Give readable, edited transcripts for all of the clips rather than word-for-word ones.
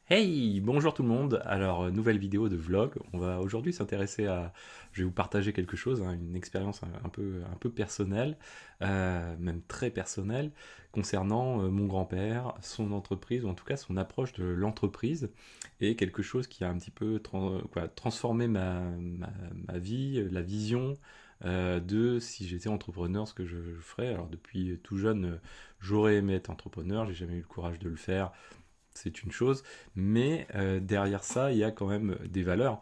Hey, bonjour tout le monde. Alors, nouvelle vidéo de vlog. On va aujourd'hui s'intéresser à. Je vais vous partager quelque chose, hein, une expérience un peu personnelle, même très personnelle, concernant mon grand-père, son entreprise, ou en tout cas son approche de l'entreprise, et quelque chose qui a un petit peu transformé ma vie, la vision de si j'étais entrepreneur, ce que je ferais. Alors, depuis tout jeune, j'aurais aimé être entrepreneur, j'ai jamais eu le courage de le faire, c'est une chose, mais derrière ça, il y a quand même des valeurs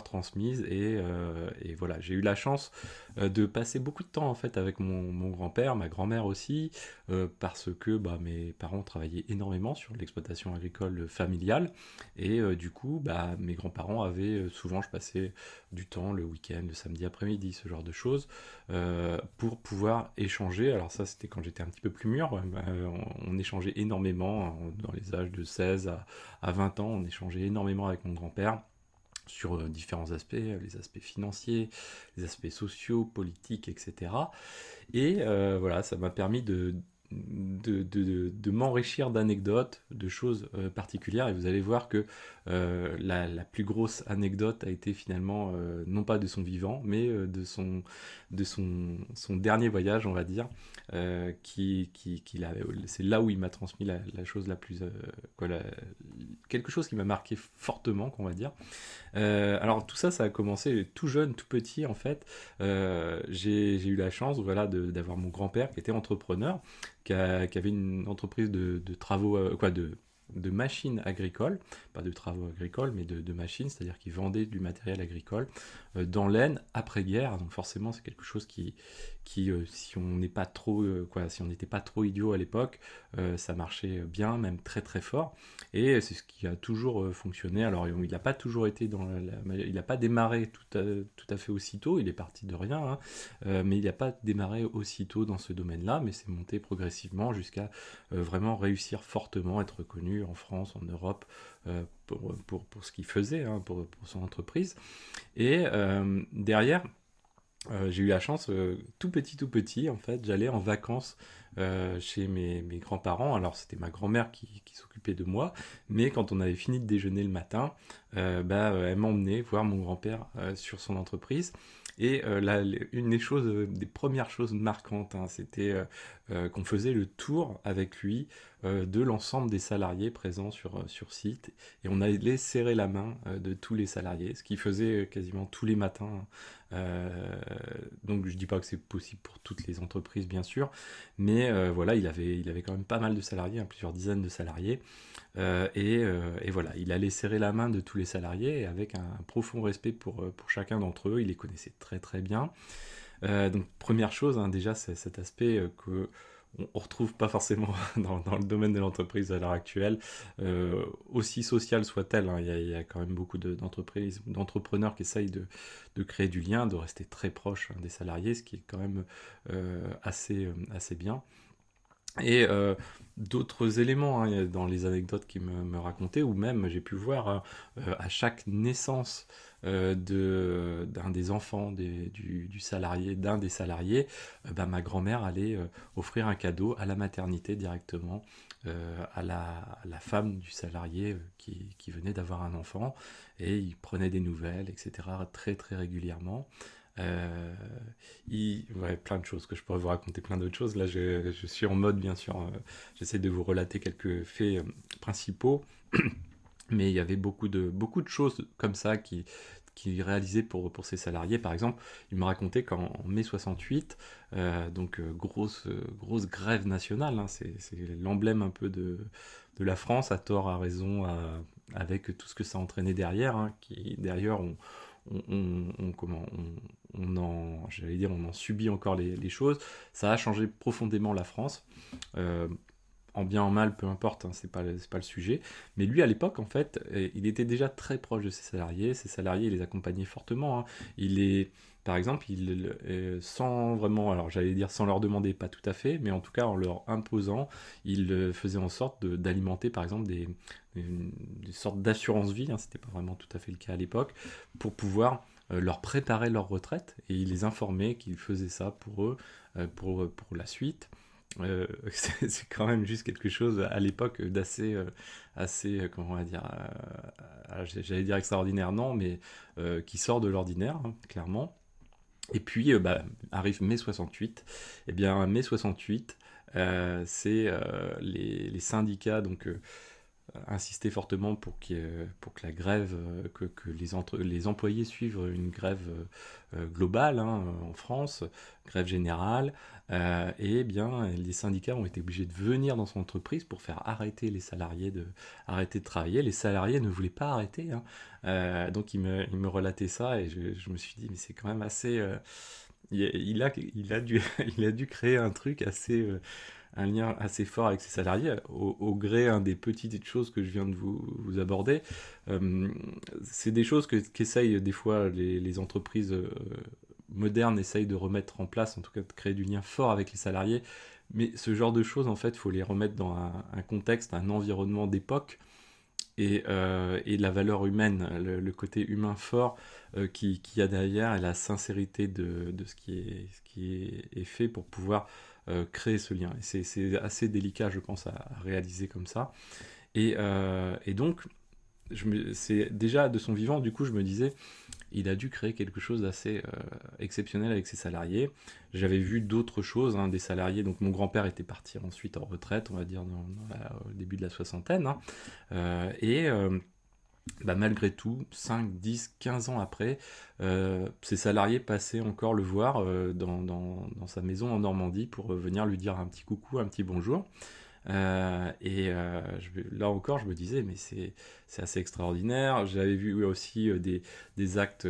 transmises, et voilà, j'ai eu la chance de passer beaucoup de temps en fait avec mon grand-père, ma grand-mère aussi, parce que bah, mes parents travaillaient énormément sur l'exploitation agricole familiale, et du coup, bah, mes grands-parents avaient souvent, je passais du temps le week-end, le samedi après-midi, ce genre de choses, pour pouvoir échanger. Alors ça, c'était quand j'étais un petit peu plus mûr. On échangeait énormément dans les âges de 16 à 20 ans. On échangeait énormément avec mon grand-père sur différents aspects, les aspects financiers, les aspects sociaux, politiques, etc. Et voilà, ça m'a permis de m'enrichir d'anecdotes, de choses particulières. Et vous allez voir que la plus grosse anecdote a été finalement, non pas de son vivant, mais son dernier voyage, on va dire. C'est là où il m'a transmis la chose la plus. Quelque chose qui m'a marqué fortement, qu'on va dire. Alors tout ça, ça a commencé tout jeune, tout petit en fait. J'ai eu la chance, voilà, d'avoir mon grand-père qui était entrepreneur, qui avait une entreprise de travaux, de machines agricoles, pas de travaux agricoles, mais de machines, c'est-à-dire qu'il vendait du matériel agricole dans l'Aisne après-guerre. Donc forcément, c'est quelque chose si on n'est pas trop, si on n'était pas trop idiot à l'époque, ça marchait bien, même très très fort. Et c'est ce qui a toujours fonctionné. Alors, il n'a pas toujours été il n'a pas démarré tout à fait aussitôt. Il est parti de rien, hein, mais il n'a pas démarré aussitôt dans ce domaine-là, mais c'est monté progressivement jusqu'à vraiment réussir fortement, être reconnu en France, en Europe, pour ce qu'il faisait, hein, pour son entreprise. Et derrière, j'ai eu la chance, tout petit, en fait, j'allais en vacances chez mes grands-parents. Alors, c'était ma grand-mère qui s'occupait de moi, mais quand on avait fini de déjeuner le matin, elle m'emmenait voir mon grand-père sur son entreprise. Et une des choses, des premières choses marquantes, hein, c'était qu'on faisait le tour avec lui de l'ensemble des salariés présents sur site, et on allait serrer la main de tous les salariés, ce qu'il faisait quasiment tous les matins. euh, donc je dis pas que c'est possible pour toutes les entreprises bien sûr, mais voilà, il avait quand même pas mal de salariés, hein, plusieurs dizaines de salariés, et voilà, il allait serrer la main de tous les salariés avec un profond respect pour chacun d'entre eux. Il les connaissait très très bien. Donc première chose, hein, déjà, c'est cet aspect que on retrouve pas forcément dans le domaine de l'entreprise à l'heure actuelle, aussi sociale soit-elle, hein. Il y a quand même beaucoup d'entreprises, d'entrepreneurs qui essayent de créer du lien, de rester très proche, hein, des salariés, ce qui est quand même assez bien. Et d'autres éléments, hein, dans les anecdotes qu'il me racontait, ou même j'ai pu voir, hein, à chaque naissance d'un des enfants du salarié, d'un des salariés, bah, ma grand-mère allait offrir un cadeau à la maternité directement, à la femme du salarié qui venait d'avoir un enfant, et il prenait des nouvelles, etc., très très régulièrement. Euh, ouais, plein de choses que je pourrais vous raconter, plein d'autres choses. Là, je suis en mode, bien sûr, j'essaie de vous relater quelques faits principaux, mais il y avait beaucoup de choses comme ça qui réalisait pour ses salariés. Par exemple, il me racontait qu'en mai 68, donc grosse grève nationale, hein, c'est l'emblème un peu de la France, à tort, à raison, avec tout ce que ça entraînait derrière, hein, qui derrière j'allais dire, on en subit encore les choses. Ça a changé profondément la France. Euh, en bien en mal, peu importe, hein, c'est pas le sujet. Mais lui, à l'époque, en fait, il était déjà très proche de ses salariés. Ses salariés, il les accompagnait fortement, hein. Par exemple, sans vraiment, alors j'allais dire sans leur demander, pas tout à fait, mais en tout cas en leur imposant, il faisait en sorte d'alimenter, par exemple, des sortes d'assurance vie, hein, c'était pas vraiment tout à fait le cas à l'époque, pour pouvoir leur préparer leur retraite, et il les informait qu'il faisait ça pour eux, pour la suite. c'est quand même juste quelque chose à l'époque d'assez, assez, comment on va dire, j'allais dire extraordinaire, non, mais qui sort de l'ordinaire, hein, clairement. Et puis arrive mai 68. Et bien mai 68, c'est les syndicats donc insister fortement pour que la grève, que les employés suivent une grève globale, hein, en France, grève générale, et bien les syndicats ont été obligés de venir dans son entreprise pour faire arrêter les salariés arrêter de travailler. Les salariés ne voulaient pas arrêter, hein. Donc il me relatait ça et je me suis dit mais c'est quand même assez... il a dû, il a dû créer un truc assez, un lien assez fort avec ses salariés, au gré des petites choses que je viens de vous aborder. Euh, c'est des choses qu'essayent des fois les entreprises modernes essayent de remettre en place, en tout cas de créer du lien fort avec les salariés. Mais ce genre de choses, en fait, il faut les remettre dans un contexte, un environnement d'époque et la valeur humaine, le côté humain fort qui y a derrière et la sincérité de ce qui est fait pour pouvoir créer ce lien. Et c'est assez délicat, je pense, à réaliser comme ça. Et donc, c'est déjà de son vivant, du coup, je me disais, il a dû créer quelque chose d'assez exceptionnel avec ses salariés. J'avais vu d'autres choses, hein, des salariés. Donc, mon grand-père était parti ensuite en retraite, on va dire, au début de la soixantaine, hein. Malgré tout, 5, 10, 15 ans après, ses salariés passaient encore le voir dans sa maison en Normandie pour venir lui dire un petit coucou, un petit bonjour. Là encore, je me disais, mais c'est assez extraordinaire. J'avais vu aussi des actes,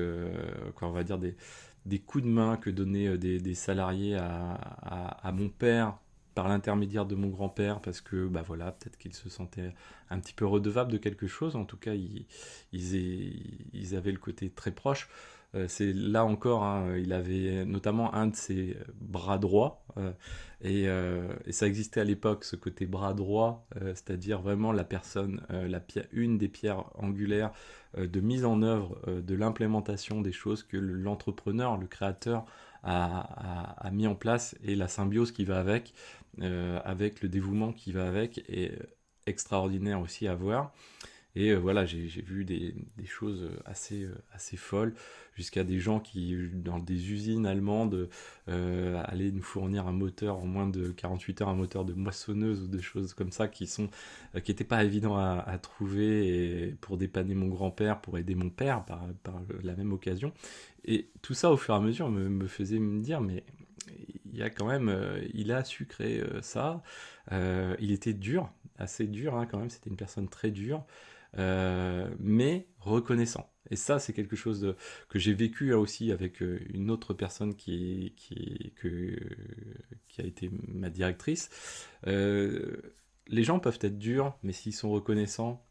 quoi, on va dire des coups de main que donnaient des salariés à mon père par l'intermédiaire de mon grand-père, parce que bah voilà, peut-être qu'ils se sentaient un petit peu redevables de quelque chose. En tout cas, ils avaient le côté très proche. C'est là encore, hein, il avait notamment un de ses bras droits, et ça existait à l'époque, ce côté bras droit, c'est-à-dire vraiment la personne, une des pierres angulaires de mise en œuvre de l'implémentation des choses que l'entrepreneur, le créateur a mis en place, et la symbiose qui va avec le dévouement qui va avec, est extraordinaire aussi à voir. Et voilà, j'ai vu des choses assez folles, jusqu'à des gens qui, dans des usines allemandes, allaient nous fournir un moteur en moins de 48 heures, un moteur de moissonneuse ou des choses comme ça qui n'étaient pas évidents à trouver, et pour dépanner mon grand-père, pour aider mon père par la même occasion. Et tout ça, au fur et à mesure, me faisait me dire, mais il y a quand même, il a su créer ça. Il était dur, assez dur, hein, quand même, c'était une personne très dure, mais reconnaissant. Et ça, c'est quelque chose que j'ai vécu aussi avec une autre personne qui a été ma directrice. Euh, les gens peuvent être durs, mais s'ils sont reconnaissants,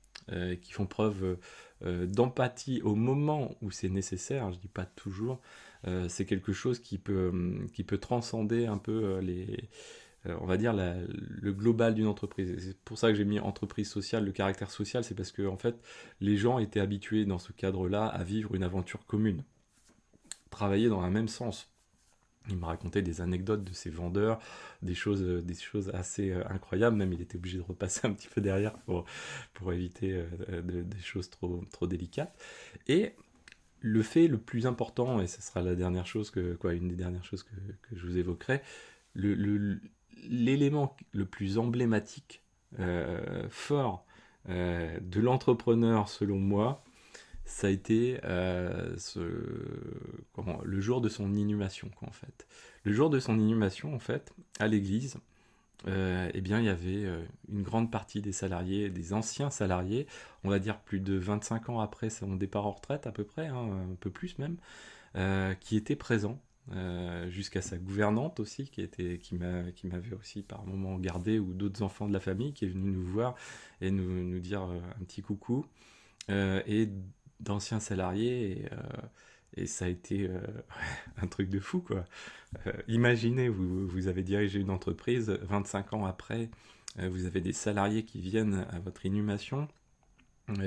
qui font preuve d'empathie au moment où c'est nécessaire, je dis pas toujours, c'est quelque chose qui peut transcender un peu on va dire, le global d'une entreprise. Et c'est pour ça que j'ai mis entreprise sociale, le caractère social, c'est parce que en fait, les gens étaient habitués dans ce cadre-là à vivre une aventure commune, travailler dans un même sens. Il me racontait des anecdotes de ses vendeurs, des choses assez incroyables. Même il était obligé de repasser un petit peu derrière pour éviter des choses trop délicates. Et le fait le plus important, et ce sera la dernière chose une des dernières choses que je vous évoquerai, le, le- l'élément le plus emblématique, fort, de l'entrepreneur selon moi, ça a été le jour de son inhumation, quoi, en fait. Le jour de son inhumation, en fait, à l'église, eh bien, il y avait une grande partie des salariés, des anciens salariés, on va dire plus de 25 ans après son départ en retraite à peu près, hein, un peu plus même, qui étaient présents, jusqu'à sa gouvernante aussi, qui m'avait aussi par moment gardé, ou d'autres enfants de la famille, qui est venu nous voir et nous dire un petit coucou, et d'anciens salariés, et ça a été un truc de fou, quoi. Imaginez, vous avez dirigé une entreprise, 25 ans après, vous avez des salariés qui viennent à votre inhumation,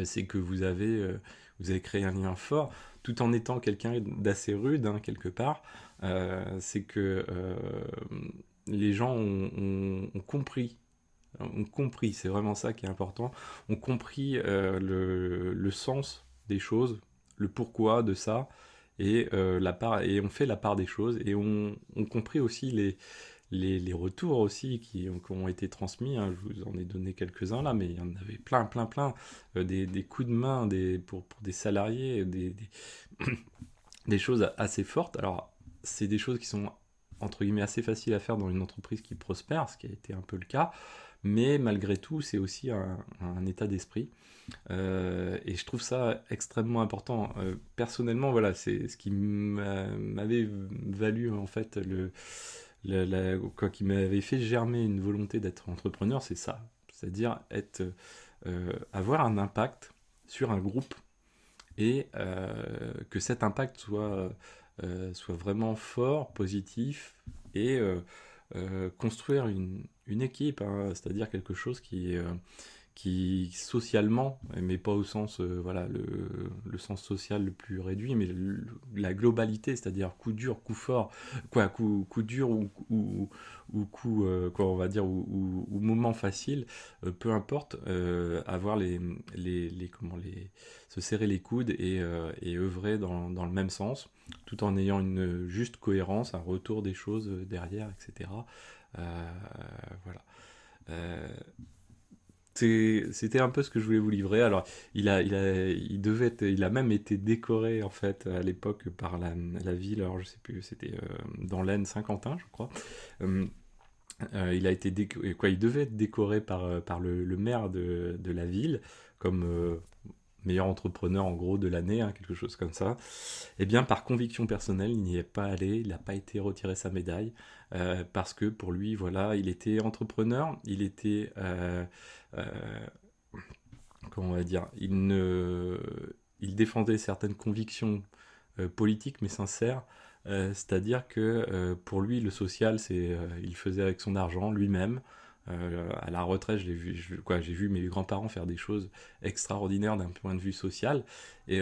c'est que vous avez créé un lien fort, tout en étant quelqu'un d'assez rude, hein, quelque part. C'est que les gens ont compris. Ont compris, c'est vraiment ça qui est important, ont compris le sens des choses, le pourquoi de ça, et ont fait la part des choses, et ont compris aussi les retours aussi qui ont été transmis, hein. Je vous en ai donné quelques-uns là, mais il y en avait plein, plein, plein, des coups de main pour des salariés, des choses assez fortes. Alors, c'est des choses qui sont, entre guillemets, assez faciles à faire dans une entreprise qui prospère, ce qui a été un peu le cas, mais malgré tout, c'est aussi un état d'esprit. Et je trouve ça extrêmement important. Personnellement, voilà, c'est ce qui m'avait valu, en fait, quoi, qui m'avait fait germer une volonté d'être entrepreneur, c'est ça. C'est-à-dire avoir un impact sur un groupe, et que cet impact soit vraiment fort, positif, et construire une équipe, hein, c'est-à-dire quelque chose qui socialement, mais pas au sens, voilà, le sens social le plus réduit, mais la globalité, c'est-à-dire coup dur, coup fort, quoi, coup dur ou coup, quoi, on va dire, ou moment facile, peu importe, avoir comment se serrer les coudes, et œuvrer dans le même sens, tout en ayant une juste cohérence, un retour des choses derrière, etc. Voilà. Euh, C'était un peu ce que je voulais vous livrer. Alors, il a même été décoré en fait à l'époque par la ville. Alors, je sais plus, c'était dans l'Aisne, Saint-Quentin, je crois. Euh, il devait être décoré par le maire de la ville comme meilleur entrepreneur en gros de l'année, hein, quelque chose comme ça. Eh bien, par conviction personnelle, il n'y est pas allé, il n'a pas été retiré sa médaille, parce que pour lui, voilà, il était entrepreneur, euh, comment on va dire, il défendait certaines convictions politiques mais sincères, c'est-à-dire que pour lui, le social, il faisait avec son argent lui-même. À la retraite, j'ai vu mes grands-parents faire des choses extraordinaires d'un point de vue social, et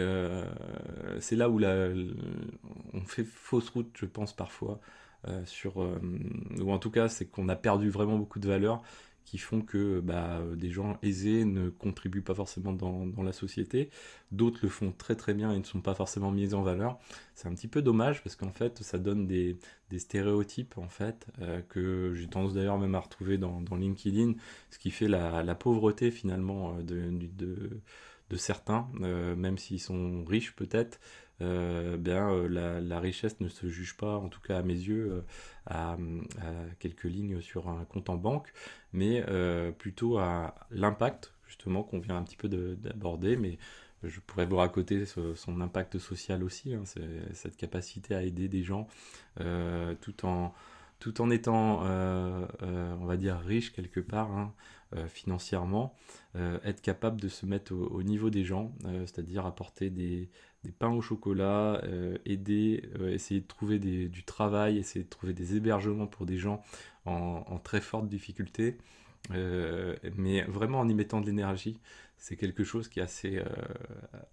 c'est là où on fait fausse route, je pense parfois, ou en tout cas, c'est qu'on a perdu vraiment beaucoup de valeurs qui font que bah, des gens aisés ne contribuent pas forcément dans la société, d'autres le font très très bien et ne sont pas forcément mis en valeur. C'est un petit peu dommage parce qu'en fait ça donne des stéréotypes en fait, que j'ai tendance d'ailleurs même à retrouver dans LinkedIn, ce qui fait la pauvreté finalement de certains, même s'ils sont riches peut-être. La richesse ne se juge pas, en tout cas à mes yeux, à quelques lignes sur un compte en banque, mais plutôt à l'impact justement qu'on vient un petit peu d'aborder, mais je pourrais vous raconter son impact social aussi, hein, c'est cette capacité à aider des gens, tout en étant, on va dire, riche quelque part, hein, financièrement, être capable de se mettre au niveau des gens, c'est-à-dire apporter des pains au chocolat, aider, essayer de trouver du travail, essayer de trouver des hébergements pour des gens en très forte difficulté, mais vraiment en y mettant de l'énergie. C'est quelque chose qui est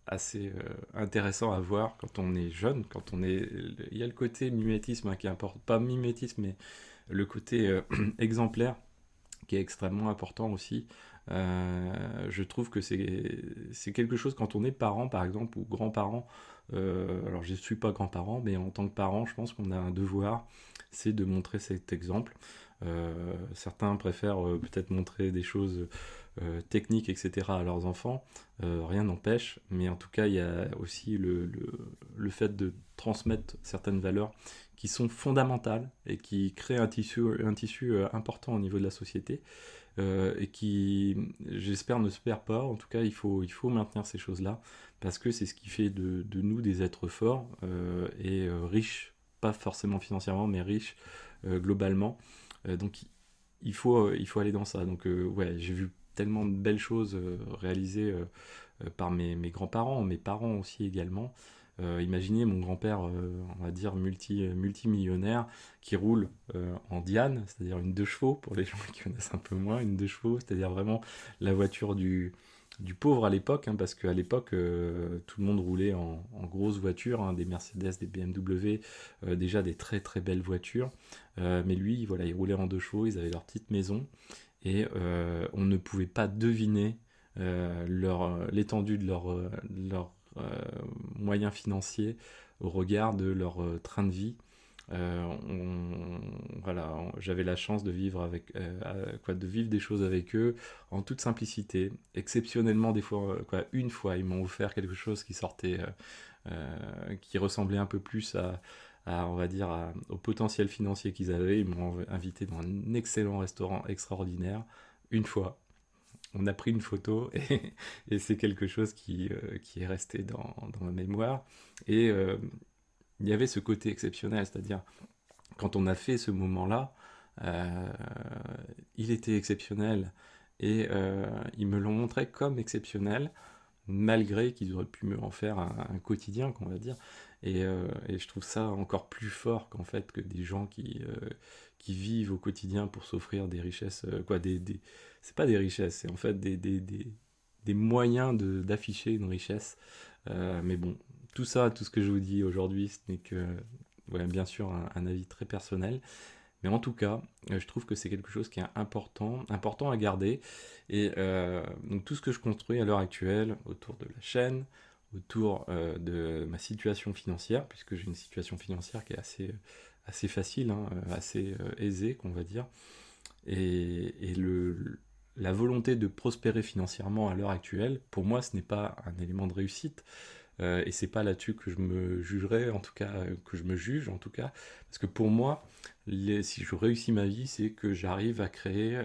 assez intéressant à voir quand on est jeune, quand on est... Il y a le côté mimétisme, hein, qui importe, pas mimétisme, mais le côté exemplaire qui est extrêmement important aussi. Je trouve que c'est quelque chose quand on est parent, par exemple, ou grand-parent. Alors, je ne suis pas grand-parent, mais en tant que parent, je pense qu'on a un devoir, c'est de montrer cet exemple. Certains préfèrent peut-être montrer des choses techniques, etc. à leurs enfants. Rien n'empêche, mais en tout cas, il y a aussi le fait de transmettre certaines valeurs qui sont fondamentales et qui créent un tissu important au niveau de la société, et qui, j'espère, ne se perd pas. En tout cas, il faut maintenir ces choses-là parce que c'est ce qui fait de nous des êtres forts, et riches, pas forcément financièrement, mais riches globalement. Donc, il faut aller dans ça. Donc, ouais, j'ai vu tellement de belles choses réalisées par mes grands-parents, mes parents aussi également. Imaginez mon grand-père, on va dire multimillionnaire, qui roule en Diane, c'est-à-dire une deux chevaux, pour les gens qui connaissent un peu moins, une deux chevaux, c'est-à-dire vraiment la voiture du pauvre à l'époque, hein, parce qu'à l'époque, tout le monde roulait en grosses voitures, hein, des Mercedes, des BMW, déjà des très très belles voitures. Mais lui, voilà, il roulait en 2 chevaux, ils avaient leur petite maison, et on ne pouvait pas deviner l'étendue de leur, moyens financiers au regard de leur train de vie. Voilà, j'avais la chance de vivre de vivre des choses avec eux en toute simplicité. Exceptionnellement, des fois, une fois, ils m'ont offert quelque chose qui sortait, qui ressemblait un peu plus on va dire, au potentiel financier qu'ils avaient. Ils m'ont invité dans un excellent restaurant extraordinaire. Une fois, on a pris une photo et c'est quelque chose qui est resté dans ma mémoire. Et il y avait ce côté exceptionnel, c'est-à-dire quand on a fait ce moment-là, euh, il était exceptionnel et ils me l'ont montré comme exceptionnel, malgré qu'ils auraient pu me en faire un quotidien, qu'on va dire. Et je trouve ça encore plus fort qu'en fait que des gens qui vivent au quotidien pour s'offrir des richesses, c'est pas des richesses, c'est en fait des moyens d'afficher une richesse. Mais bon, tout ça, tout ce que je vous dis aujourd'hui, ce n'est que, ouais, bien sûr, un avis très personnel. Mais en tout cas, je trouve que c'est quelque chose qui est important à garder. Et donc tout ce que je construis à l'heure actuelle autour de la chaîne, autour de ma situation financière, puisque j'ai une situation financière qui est assez facile, hein, assez aisée, qu'on va dire, et la volonté de prospérer financièrement à l'heure actuelle, pour moi, ce n'est pas un élément de réussite. Et c'est pas là-dessus que je me jugerai, en tout cas, que je me juge, en tout cas. Parce que pour moi, si je réussis ma vie, c'est que j'arrive à créer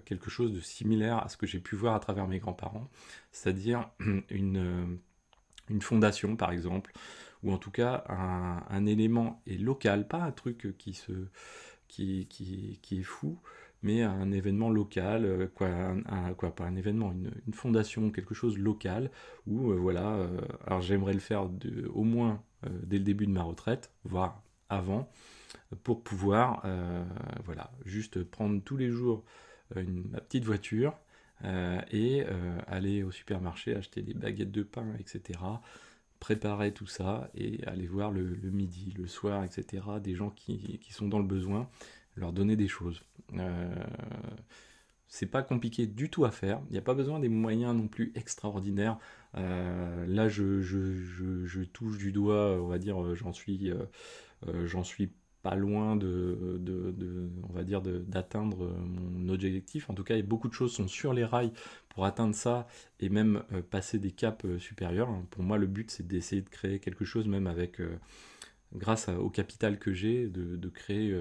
quelque chose de similaire à ce que j'ai pu voir à travers mes grands-parents. C'est-à-dire une fondation, par exemple, ou en tout cas un élément et local, pas un truc qui est fou, mais un événement local, pas un événement, une fondation, quelque chose local, où voilà, alors j'aimerais le faire au moins dès le début de ma retraite, voire avant, pour pouvoir, voilà, juste prendre tous les jours ma petite voiture et aller au supermarché, acheter des baguettes de pain, etc., préparer tout ça et aller voir le midi, le soir, etc., des gens qui sont dans le besoin, leur donner des choses. C'est pas compliqué du tout à faire, il n'y a pas besoin des moyens non plus extraordinaires. Là, je touche du doigt, on va dire, j'en suis pas loin on va dire, d'atteindre mon objectif. En tout cas, beaucoup de choses sont sur les rails pour atteindre ça et même passer des caps supérieurs. Pour moi, le but, c'est d'essayer de créer quelque chose, même avec, grâce au capital que j'ai, de créer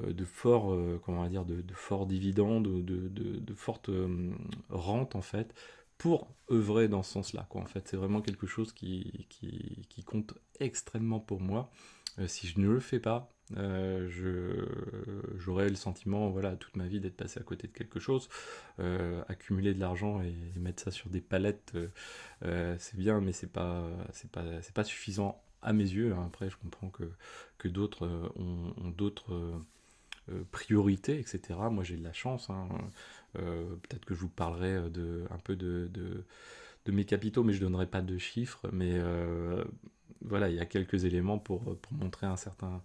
de forts, comment on va dire, de forts dividendes, de fortes rentes, en fait, pour œuvrer dans ce sens-là, quoi. En fait, c'est vraiment quelque chose qui compte extrêmement pour moi. Si je ne le fais pas, j'aurais le sentiment, voilà, toute ma vie d'être passé à côté de quelque chose. Accumuler de l'argent et mettre ça sur des palettes, c'est bien, mais c'est pas suffisant à mes yeux, hein. Après, je comprends que d'autres ont d'autres priorités, etc. Moi, j'ai de la chance, hein. Peut-être que je vous parlerai un peu de mes capitaux, mais je ne donnerai pas de chiffres. Mais voilà, il y a quelques éléments pour montrer un certain,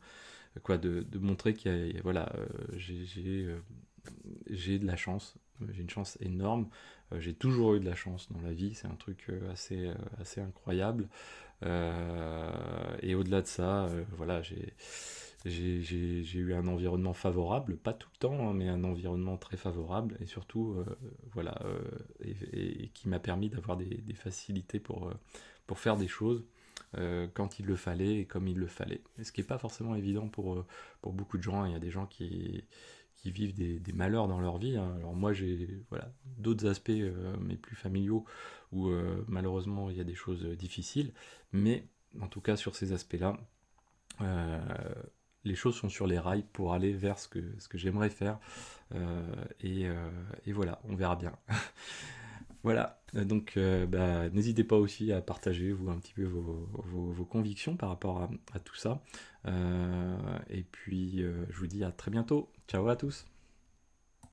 de montrer voilà, j'ai de la chance, j'ai une chance énorme. J'ai toujours eu de la chance dans la vie, c'est un truc assez incroyable. Et au-delà de ça, voilà, j'ai eu un environnement favorable, pas tout le temps, hein, mais un environnement très favorable, et surtout, voilà, et qui m'a permis d'avoir des facilités pour faire des choses quand il le fallait et comme il le fallait. Et ce qui n'est pas forcément évident pour beaucoup de gens. Il y a des gens qui vivent des malheurs dans leur vie, hein. Alors moi, j'ai, voilà, d'autres aspects, mais plus familiaux, où malheureusement il y a des choses difficiles, mais en tout cas sur ces aspects-là, euh, les choses sont sur les rails pour aller vers ce que j'aimerais faire. Et voilà, on verra bien. Voilà, donc bah, n'hésitez pas aussi à partager vous un petit peu vos convictions par rapport à tout ça. Et puis je vous dis à très bientôt. Ciao à tous.